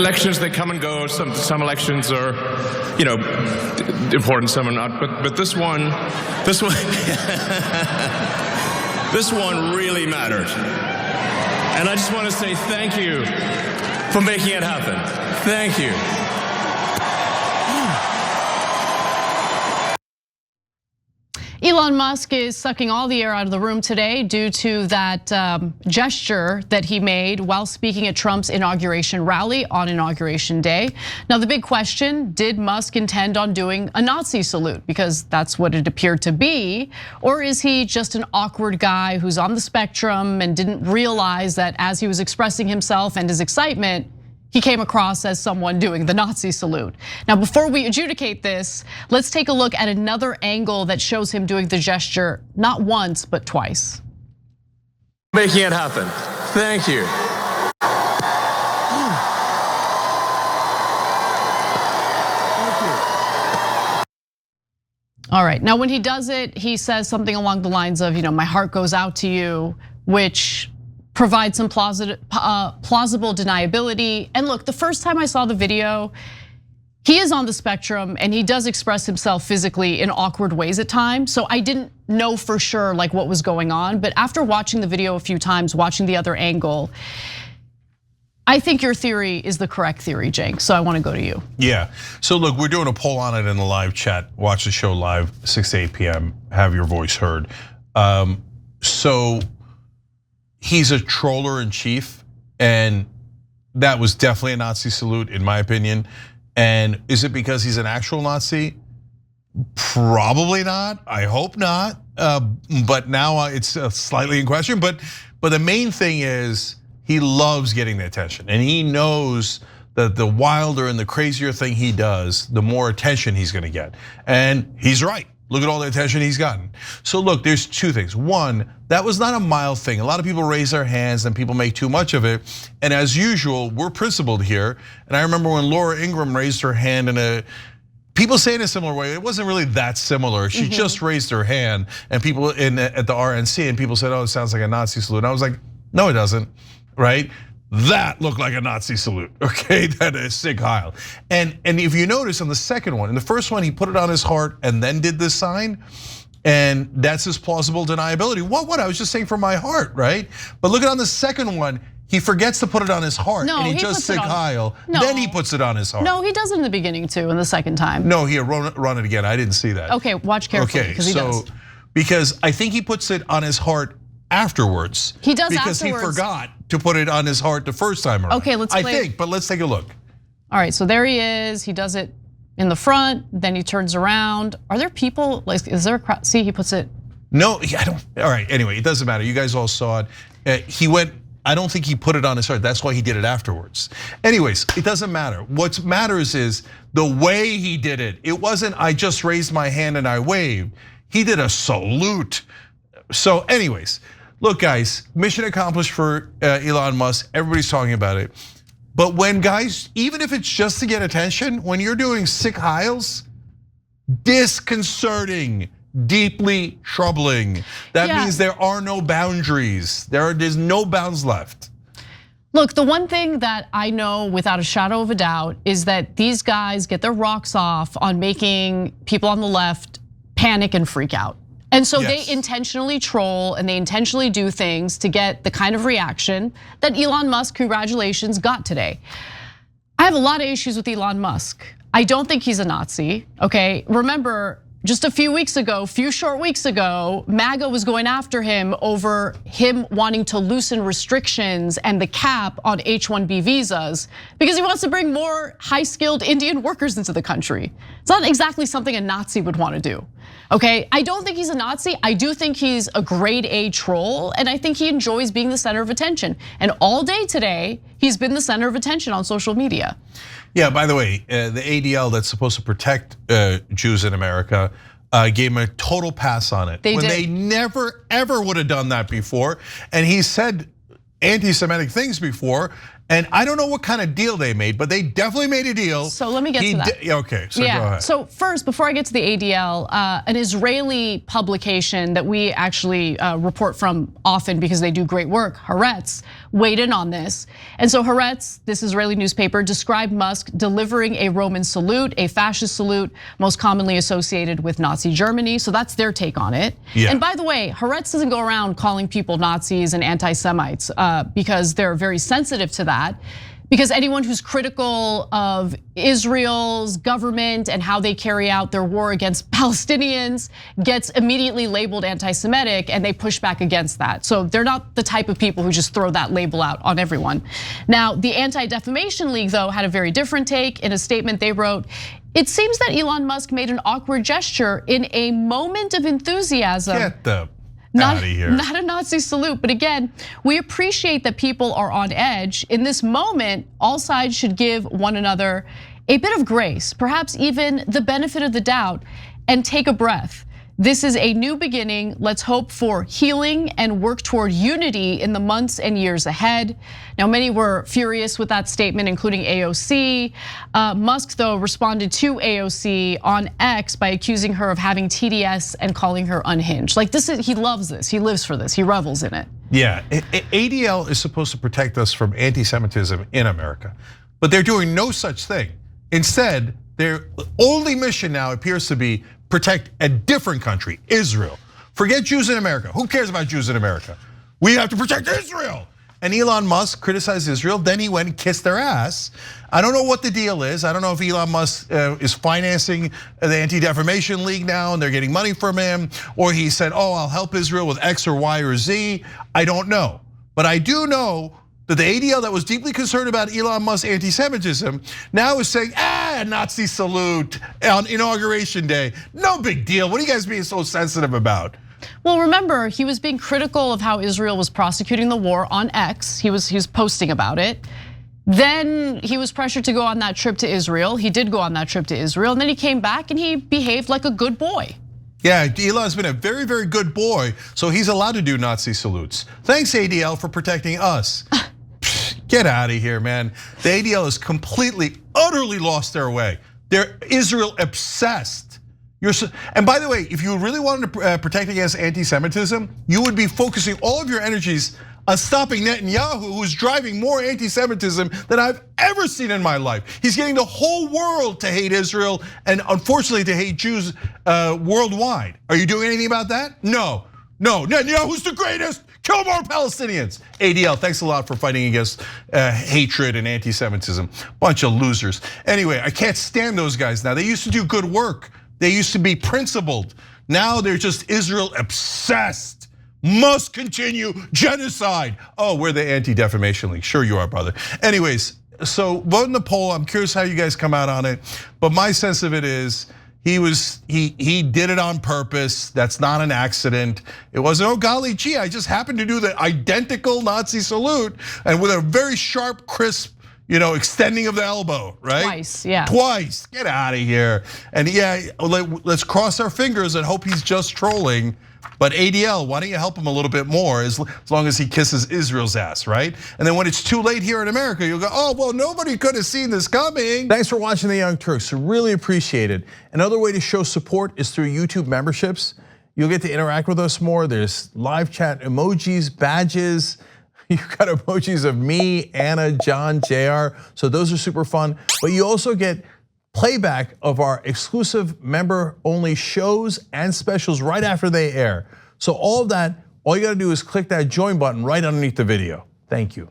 elections, they come and go. Some elections are, important, some are not. But this one, this one really mattered. And I just want to say thank you for making it happen. Thank you. Elon Musk is sucking all the air out of the room today due to that gesture that he made while speaking at Trump's inauguration rally on Inauguration Day. Now, the big question, did Musk intend on doing a Nazi salute? Because that's what it appeared to be. Or is he just an awkward guy who's on the spectrum and didn't realize that as he was expressing himself and his excitement, he came across as someone doing the Nazi salute. Now, before we adjudicate this, let's take a look at another angle that shows him doing the gesture not once, but twice. Making it happen. Thank you. All right, now when he does it, he says something along the lines of, my heart goes out to you, which provide some plausible deniability. And look, the first time I saw the video, he is on the spectrum and he does express himself physically in awkward ways at times. So I didn't know for sure what was going on. But after watching the video a few times, watching the other angle, I think your theory is the correct theory, Cenk. So I want to go to you. Yeah, so look, we're doing a poll on it in the live chat. Watch the show live, 6 to 8 p.m., have your voice heard. So he's a troller in chief, and that was definitely a Nazi salute, in my opinion. And is it because he's an actual Nazi? Probably not. I hope not. But now it's slightly in question. But the main thing is he loves getting the attention, and he knows that the wilder and the crazier thing he does, the more attention he's going to get. And he's right. Look at all the attention he's gotten. So look, there's two things. One, that was not a mild thing. A lot of people raise their hands and people make too much of it. And as usual, we're principled here. And I remember when Laura Ingraham raised her hand people say in a similar way, it wasn't really that similar. She just raised her hand and people at the RNC and people said, oh, it sounds like a Nazi salute. And I was like, no, it doesn't, right? That looked like a Nazi salute, okay? That is Sieg Heil. And if you notice on the second one, in the first one, he put it on his heart and then did this sign. And that's his plausible deniability. What? I was just saying from my heart, right? But look at on the second one, he forgets to put it on his heart and he just Sieg Heil. Then he puts it on his heart. No, he does it in the beginning too, in the second time. No, he run it again. I didn't see that. Okay, watch carefully because he does. Because I think he puts it on his heart afterwards. He does because afterwards. He forgot to put it on his heart the first time around. Okay, let's play. I think, but let's take a look. All right, so there he is. He does it in the front, then he turns around. Are there people, is there a crowd? See, he puts it. No, I don't, all right, anyway, it doesn't matter. You guys all saw it. He went, I don't think he put it on his heart. That's why he did it afterwards. Anyways, it doesn't matter. What matters is the way he did it. It wasn't, I just raised my hand and I waved. He did a salute. So anyways, look guys, mission accomplished for Elon Musk. Everybody's talking about it. But when guys, even if it's just to get attention, when you're doing Sieg Heils, disconcerting, deeply troubling. That means there are no boundaries. There's no bounds left. Look, the one thing that I know without a shadow of a doubt is that these guys get their rocks off on making people on the left panic and freak out. And so they intentionally troll and they intentionally do things to get the kind of reaction that Elon Musk, congratulations, got today. I have a lot of issues with Elon Musk. I don't think he's a Nazi, okay? Remember, just a few short weeks ago, MAGA was going after him over him wanting to loosen restrictions and the cap on H-1B visas because he wants to bring more high-skilled Indian workers into the country. It's not exactly something a Nazi would want to do, okay? I don't think he's a Nazi. I do think he's a grade A troll, and I think he enjoys being the center of attention. And all day today, he's been the center of attention on social media. Yeah, by the way, the ADL that's supposed to protect Jews in America gave him a total pass on it. They never, ever would have done that before. And he said anti-Semitic things before. And I don't know what kind of deal they made, but they definitely made a deal. So let me get to that. Okay, so go ahead. So first, before I get to the ADL, an Israeli publication that we actually report from often because they do great work, Haaretz, weighed in on this. And so Haaretz, this Israeli newspaper, described Musk delivering a Roman salute, a fascist salute, most commonly associated with Nazi Germany. So that's their take on it. Yeah. And by the way, Haaretz doesn't go around calling people Nazis and anti-Semites because they're very sensitive to that. Because anyone who's critical of Israel's government and how they carry out their war against Palestinians gets immediately labeled anti-Semitic, and they push back against that. So they're not the type of people who just throw that label out on everyone. Now, the Anti-Defamation League, though, had a very different take. In a statement they wrote, "It seems that Elon Musk made an awkward gesture in a moment of enthusiasm." Get the Not, out of here. Not a Nazi salute, but again, we appreciate that people are on edge. In this moment, all sides should give one another a bit of grace, perhaps even the benefit of the doubt, and take a breath. This is a new beginning. Let's hope for healing and work toward unity in the months and years ahead. Now, many were furious with that statement, including AOC. Musk, though, responded to AOC on X by accusing her of having TDS and calling her unhinged. Like he loves this, he lives for this, he revels in it. Yeah, ADL is supposed to protect us from anti-Semitism in America, but they're doing no such thing. Instead, their only mission now appears to be protect a different country, Israel. Forget Jews in America. Who cares about Jews in America? We have to protect Israel. And Elon Musk criticized Israel, then he went and kissed their ass. I don't know what the deal is. I don't know if Elon Musk is financing the Anti-Defamation League now and they're getting money from him, or he said, I'll help Israel with X or Y or Z. I don't know. But I do know that the ADL that was deeply concerned about Elon Musk's anti-Semitism now is saying, Nazi salute on Inauguration Day. No big deal. What are you guys being so sensitive about? Well, remember, he was being critical of how Israel was prosecuting the war on X. He was posting about it. Then he was pressured to go on that trip to Israel. He did go on that trip to Israel, and then he came back and he behaved like a good boy. Yeah, Elon's been a very, very good boy, so he's allowed to do Nazi salutes. Thanks, ADL, for protecting us. Get out of here, man. The ADL has completely, utterly lost their way. They're Israel obsessed. And by the way, if you really wanted to protect against anti-Semitism, you would be focusing all of your energies on stopping Netanyahu, who's driving more anti-Semitism than I've ever seen in my life. He's getting the whole world to hate Israel and unfortunately to hate Jews worldwide. Are you doing anything about that? No, Netanyahu's the greatest. Kill more Palestinians. ADL, thanks a lot for fighting against hatred and anti-Semitism. Bunch of losers. Anyway, I can't stand those guys now. They used to do good work. They used to be principled. Now they're just Israel obsessed. Must continue genocide. We're the Anti-Defamation League. Sure you are, brother. Anyways, so vote in the poll. I'm curious how you guys come out on it. But my sense of it is, he did it on purpose. That's not an accident. It wasn't, golly gee, I just happened to do the identical Nazi salute and with a very sharp, crisp, extending of the elbow, right? Twice, yeah. Twice, get out of here. And yeah, let's cross our fingers and hope he's just trolling. But ADL, why don't you help him a little bit more as long as he kisses Israel's ass, right? And then when it's too late here in America, you'll go, well, nobody could have seen this coming. Thanks for watching the Young Turks, really appreciate it. Another way to show support is through YouTube memberships. You'll get to interact with us more. There's live chat emojis, badges. You've got emojis of me, Anna, John, JR. So those are super fun. But you also get playback of our exclusive member-only shows and specials right after they air. So all of that, all you gotta do is click that join button right underneath the video. Thank you.